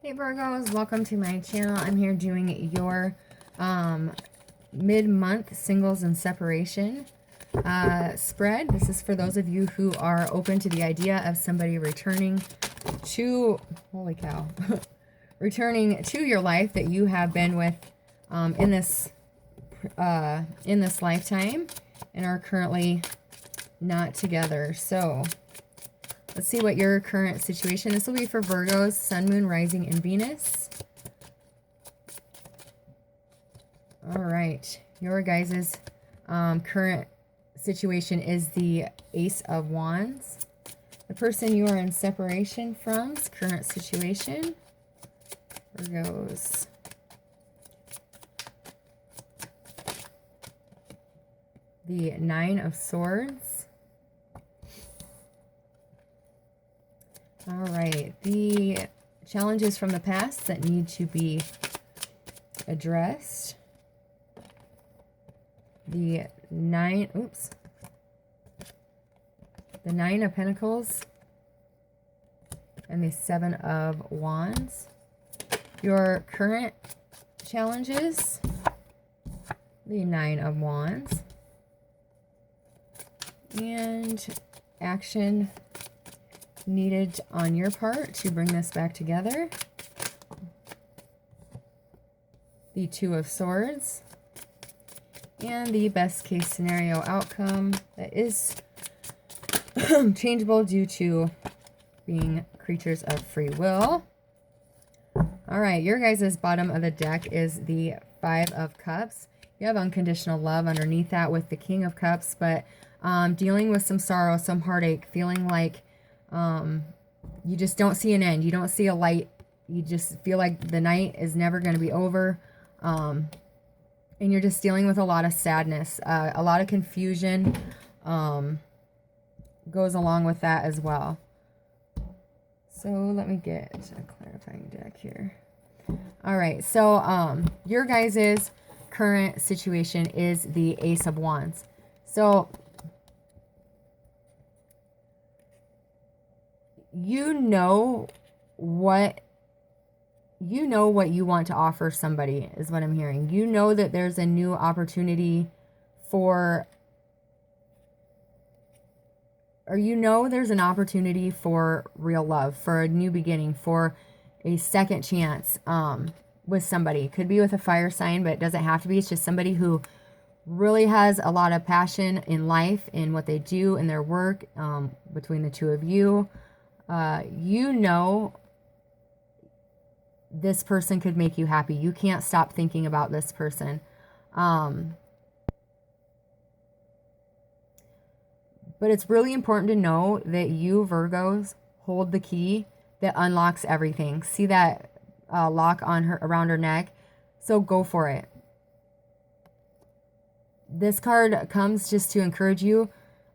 Hey Virgos, welcome to my channel. I'm here doing your mid-month singles and separation spread. This is for those of you who are open to the idea of somebody returning to, holy cow, returning to your life that you have been with in this lifetime and are currently not together. So let's see what your current situation. This will be for Virgos, Sun, Moon, Rising, and Venus. All right. Your guys' current situation is the Ace of Wands. The person you are in separation from's current situation. Virgos. The Nine of Swords. All right, the challenges from the past that need to be addressed. The Nine of Pentacles and the Seven of Wands. Your current challenges, the Nine of Wands, and action needed on your part to bring this back together. The Two of Swords. And the best case scenario outcome that is changeable due to being creatures of free will. All right, your guys' bottom of the deck is the Five of Cups. You have unconditional love underneath that with the King of Cups, but dealing with some sorrow, some heartache, feeling like you just don't see an end. You don't see a light. You just feel like the night is never going to be over. And you're just dealing with a lot of sadness. A lot of confusion goes along with that as well. So let me get a clarifying deck here. All right. So your guys' current situation is the Ace of Wands. So you know what you want to offer somebody is what I'm hearing. You know that there's a new opportunity for, or you know there's an opportunity for real love, for a new beginning, for a second chance with somebody. Could be with a fire sign, but it doesn't have to be. It's just somebody who really has a lot of passion in life, in what they do, in their work, between the two of you. You know this person could make you happy. You can't stop thinking about this person. But it's really important to know that you, Virgos, hold the key that unlocks everything. See that lock on her, around her neck? So go for it. This card comes just to encourage you,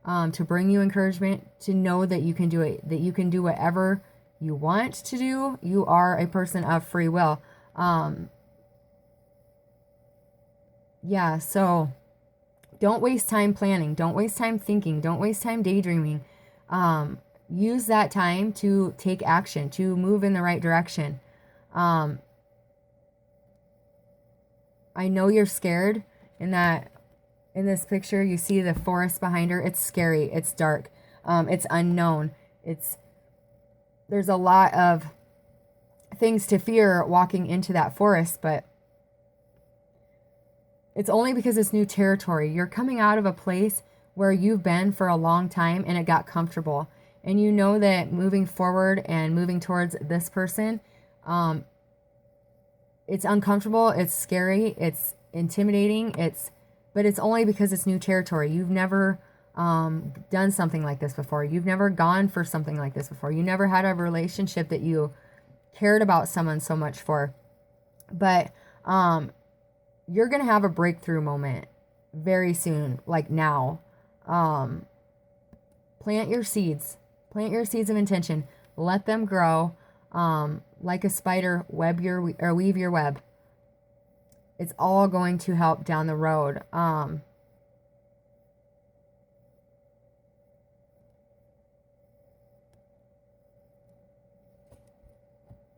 to bring you encouragement, to know that you can do it, that you can do whatever you want to do. You are a person of free will. Yeah, so don't waste time planning. Don't waste time thinking. Don't waste time daydreaming. Use that time to take action, to move in the right direction. I know you're scared in that. In this picture, you see the forest behind her. It's scary. It's dark. It's unknown. There's a lot of things to fear walking into that forest, but it's only because it's new territory. You're coming out of a place where you've been for a long time and it got comfortable. And you know that moving forward and moving towards this person, it's uncomfortable, it's scary, it's intimidating, but it's only because it's new territory. You've never done something like this before. You've never gone for something like this before. You never had a relationship that you cared about someone so much for. But you're going to have a breakthrough moment very soon, like now. Plant your seeds. Plant your seeds of intention. Let them grow. Like a spider, weave your web. It's all going to help down the road.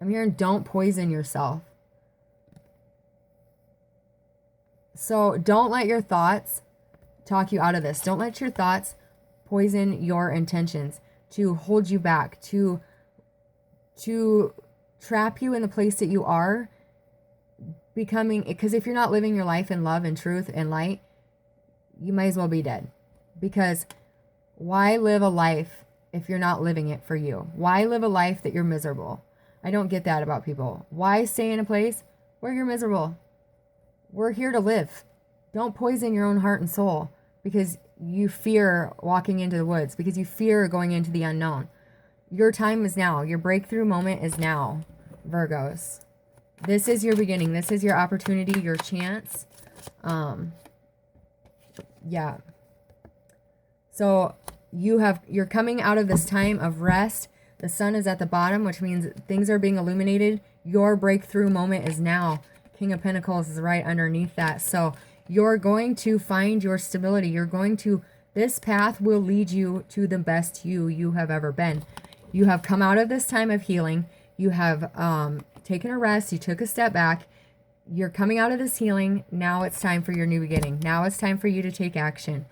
I'm hearing don't poison yourself. So don't let your thoughts talk you out of this. Don't let your thoughts poison your intentions, to hold you back, to trap you in the place that you are becoming. Because if you're not living your life in love and truth and light, you might as well be dead. Because why live a life if you're not living it for you? Why live a life that you're miserable? I don't get that about people. Why stay in a place where you're miserable? We're here to live. Don't poison your own heart and soul because you fear walking into the woods, because you fear going into the unknown. Your time is now. Your breakthrough moment is now, Virgos. This is your beginning. This is your opportunity, your chance. Yeah. So you're coming out of this time of rest. The sun is at the bottom, which means things are being illuminated. Your breakthrough moment is now. King of Pentacles is right underneath that. So you're going to find your stability. This path will lead you to the best you have ever been. You have come out of this time of healing. You have taken a rest. You took a step back. You're coming out of this healing. Now it's time for your new beginning. Now it's time for you to take action.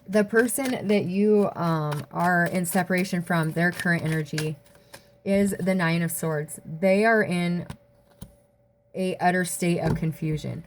The person that you are in separation from, their current energy, is the Nine of Swords. They are in a utter state of confusion.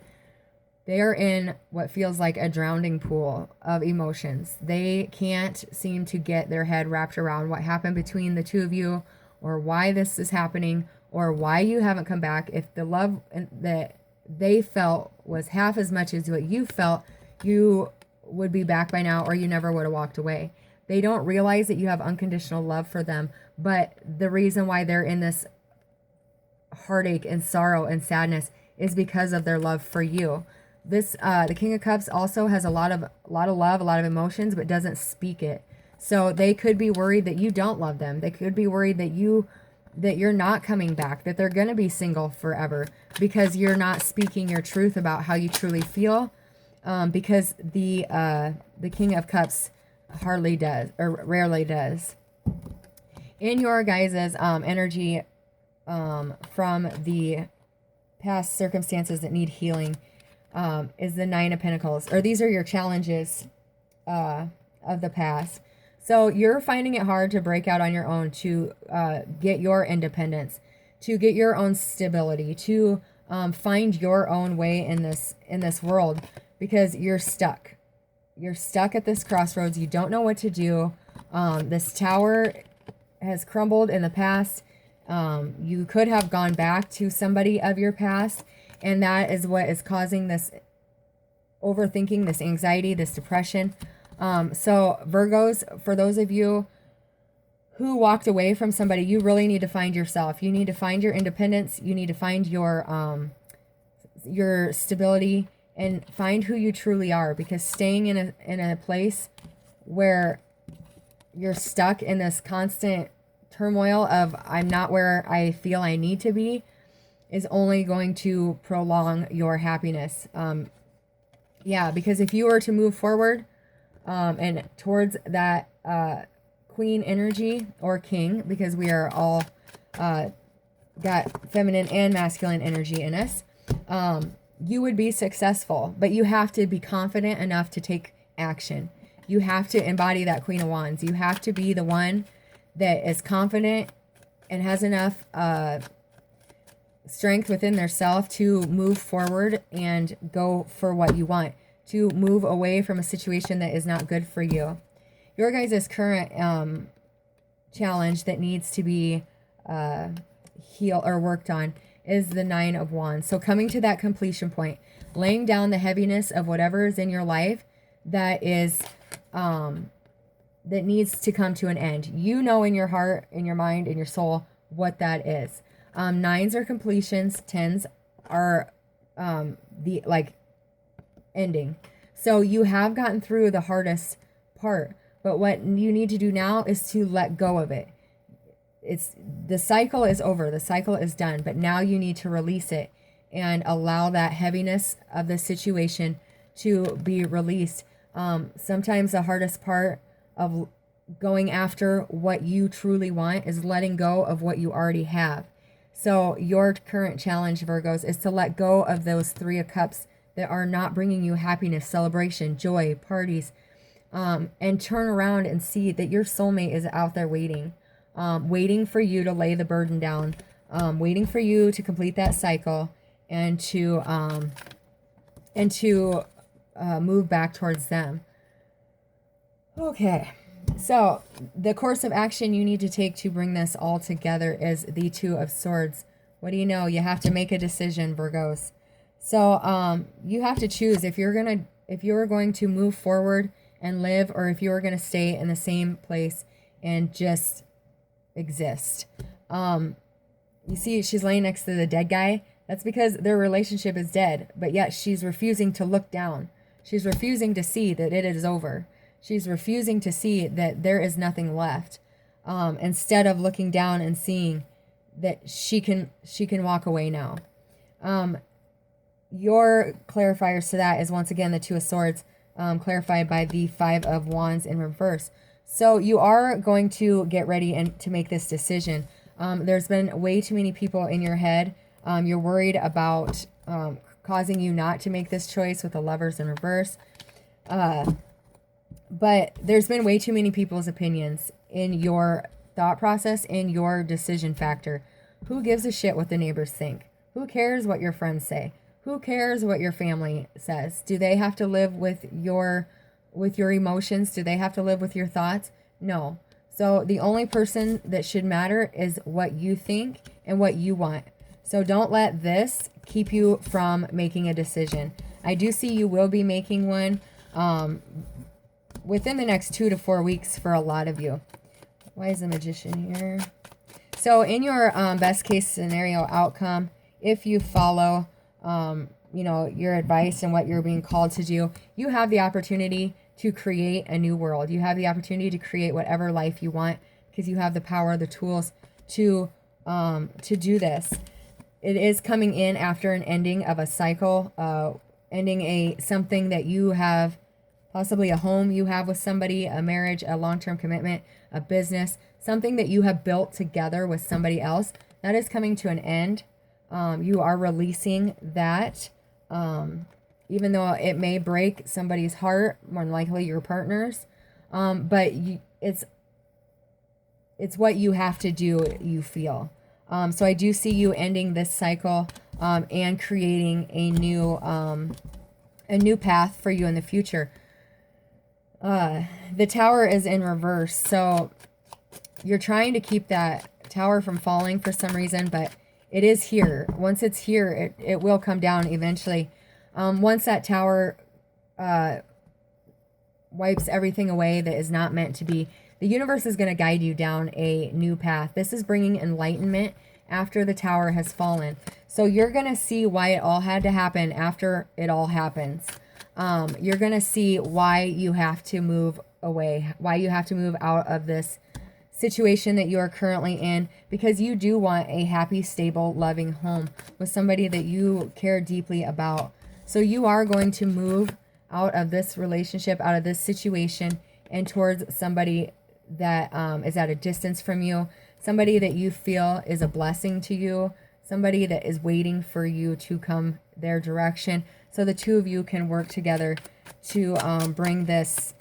They are in what feels like a drowning pool of emotions. They can't seem to get their head wrapped around what happened between the two of you, or why this is happening, or why you haven't come back. If the love that they felt was half as much as what you felt, you would be back by now, or you never would have walked away. They don't realize that you have unconditional love for them, but the reason why they're in this heartache and sorrow and sadness is because of their love for you. This the King of Cups also has a lot of love, a lot of emotions, but doesn't speak it. So they could be worried that you don't love them. They could be worried that you're not coming back, that they're going to be single forever because you're not speaking your truth about how you truly feel. Because the King of Cups hardly does, or rarely does. In your guys' energy from the past circumstances that need healing is the Nine of Pentacles, or these are your challenges of the past. So you're finding it hard to break out on your own, to get your independence, to get your own stability, to find your own way in this world, because you're stuck. You're stuck at this crossroads. You don't know what to do. This tower has crumbled in the past. You could have gone back to somebody of your past, and that is what is causing this overthinking, this anxiety, this depression. So Virgos, for those of you who walked away from somebody, you really need to find yourself. You need to find your independence. You need to find your stability, and find who you truly are, because staying in a place where you're stuck in this constant turmoil of I'm not where I feel I need to be is only going to prolong your happiness. Yeah, because if you were to move forward and towards that queen energy, or king, because we are all got feminine and masculine energy in us, you would be successful, but you have to be confident enough to take action. You have to embody that Queen of Wands. You have to be the one that is confident and has enough strength within their self to move forward and go for what you want, to move away from a situation that is not good for you. Your guys' current challenge that needs to be healed or worked on is the Nine of Wands. So coming to that completion point, laying down the heaviness of whatever is in your life that is that needs to come to an end. You know in your heart, in your mind, in your soul what that is. Nines are completions, tens are the ending. So you have gotten through the hardest part, but what you need to do now is to let go of it. The cycle is over. The cycle is done, but now you need to release it and allow that heaviness of the situation to be released. Sometimes the hardest part of going after what you truly want is letting go of what you already have. So your current challenge, Virgos, is to let go of those 3 of Cups that are not bringing you happiness, celebration, joy, parties, and turn around and see that your soulmate is out there waiting, waiting for you to lay the burden down, waiting for you to complete that cycle and to move back towards them. Okay, so the course of action you need to take to bring this all together is the 2 of Swords. What do you know? You have to make a decision, Virgos. So you have to choose if you're going to move forward and live, or if you're going to stay in the same place and just exist. You see, she's laying next to the dead guy. That's because their relationship is dead, but yet she's refusing to look down. She's refusing to see that it is over. She's refusing to see that there is nothing left. Instead of looking down and seeing that she can walk away now. Your clarifiers to that is once again the 2 of Swords, clarified by the 5 of Wands in reverse. So you are going to get ready and to make this decision. There's been way too many people in your head. You're worried about causing you not to make this choice with the Lovers in reverse. But there's been way too many people's opinions in your thought process and your decision factor. Who gives a shit what the neighbors think? Who cares what your friends say? Who cares what your family says? Do they have to live with your emotions? Do they have to live with your thoughts? No. So the only person that should matter is what you think and what you want. So don't let this keep you from making a decision. I do see you will be making one within the next 2 to 4 weeks for a lot of you. Why is the Magician here? So in your best case scenario outcome, if you follow your advice and what you're being called to do, you have the opportunity to create a new world. You have the opportunity to create whatever life you want because you have the power, the tools to do this. It is coming in after an ending of a cycle, ending something that you have, possibly a home you have with somebody, a marriage, a long-term commitment, a business, something that you have built together with somebody else. That is coming to an end. You are releasing that, even though it may break somebody's heart, more than likely your partner's. But it's what you have to do, you feel. So I do see you ending this cycle and creating a new path for you in the future. The Tower is in reverse, so you're trying to keep that tower from falling for some reason, but it is here. Once it's here, it will come down eventually. Once that tower wipes everything away that is not meant to be, the universe is going to guide you down a new path. This is bringing enlightenment after the tower has fallen. So you're going to see why it all had to happen after it all happens. You're going to see why you have to move away, why you have to move out of this situation that you are currently in, because you do want a happy, stable, loving home with somebody that you care deeply about. So you are going to move out of this relationship, out of this situation, and towards somebody that is at a distance from you, somebody that you feel is a blessing to you, somebody that is waiting for you to come their direction, so the two of you can work together to bring this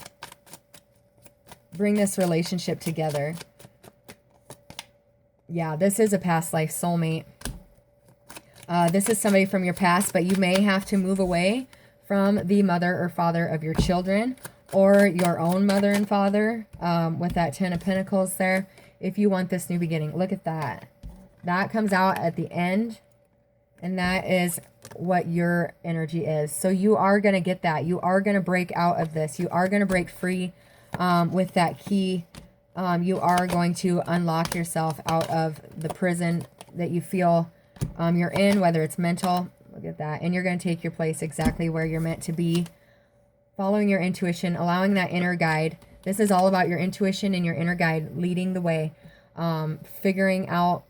relationship together. Yeah, this is a past life soulmate. This is somebody from your past, but you may have to move away from the mother or father of your children, or your own mother and father, with that 10 of Pentacles there, if you want this new beginning. Look at that. That comes out at the end, and that is what your energy is. So you are going to get that. You are going to break out of this. You are going to break free with that key. You are going to unlock yourself out of the prison that you feel you're in, whether it's mental. Look at that. And you're going to take your place exactly where you're meant to be, following your intuition, allowing that inner guide. This is all about your intuition and your inner guide leading the way, figuring out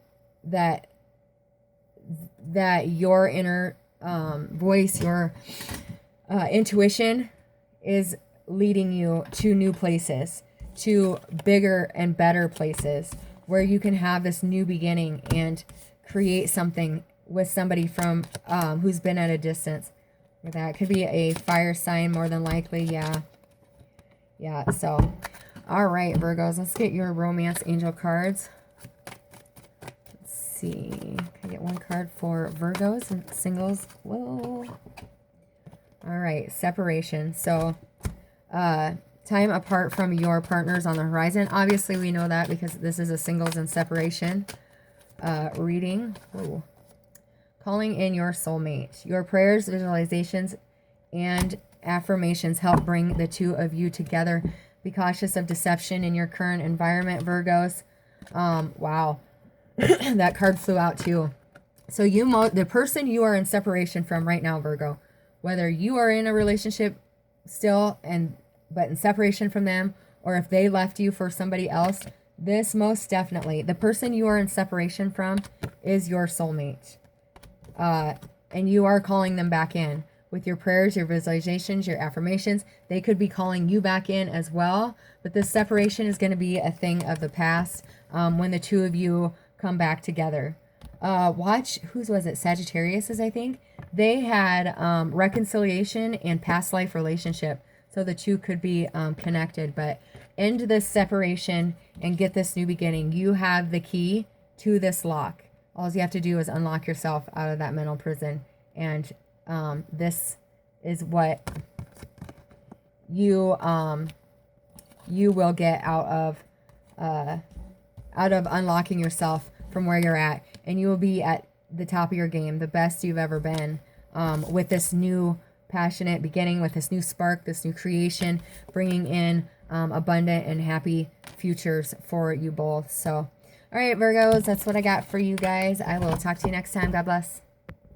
that your inner voice, your intuition is leading you to new places, to bigger and better places where you can have this new beginning and create something with somebody from who's been at a distance. That could be a fire sign more than likely. Yeah, so all right, Virgos, let's get your romance angel cards. Let's see, can I get one card for Virgos and singles? Whoa. All right, separation. So time apart from your partners on the horizon. Obviously we know that because this is a singles and separation reading. Ooh. Calling in your soulmate. Your prayers, visualizations, and affirmations help bring the two of you together. Be cautious of deception in your current environment, Virgos. Wow. That card flew out too. So the person you are in separation from right now, Virgo, whether you are in a relationship still but in separation from them, or if they left you for somebody else, this most definitely, the person you are in separation from is your soulmate. And you are calling them back in with your prayers, your visualizations, your affirmations. They could be calling you back in as well. But this separation is going to be a thing of the past when the two of you come back together. Watch, whose was it? Sagittarius's, I think. They had reconciliation and past life relationship. So the two could be connected. But end this separation and get this new beginning. You have the key to this lock. All you have to do is unlock yourself out of that mental prison. And this is what you will get out of unlocking yourself from where you're at. And you will be at the top of your game, the best you've ever been, with this new passionate beginning, with this new spark, this new creation, bringing in abundant and happy futures for you both. So, all right, Virgos, that's what I got for you guys. I will talk to you next time. God bless.